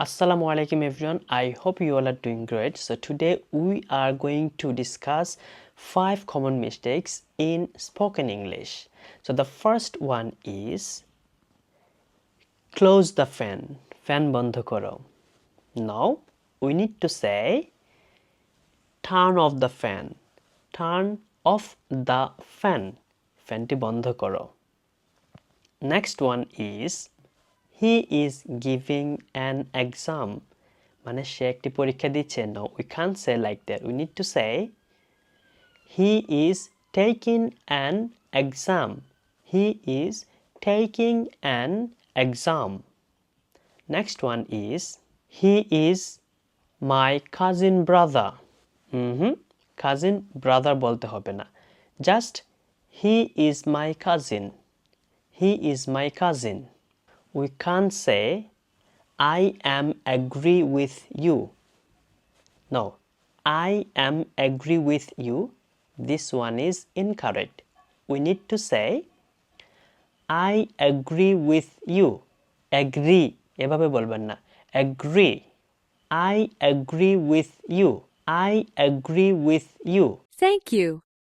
Assalamu alaikum everyone. I hope you all are doing great. So today we are going to discuss 5 common mistakes in spoken English. So the first one is close the fan. Fan বন্ধ করো. Now we need to say turn off the fan. Turn off the fan. ফ্যানটি বন্ধ করো. Next one is he is giving an exam. মানে সে একটি পরীক্ষা দিচ্ছে. No, we can't say like that. We need to say he is taking an exam. He is taking an exam. Next one is he is my cousin brother. Cousin brother বলতে হবে না. Just he is my cousin. He is my cousin. We can't say I am agree with you. No, I am agree with you. This one is incorrect. We need to say I agree with you. Agree এভাবে বলবেন না. Agree. I agree with you. I agree with you. Thank you.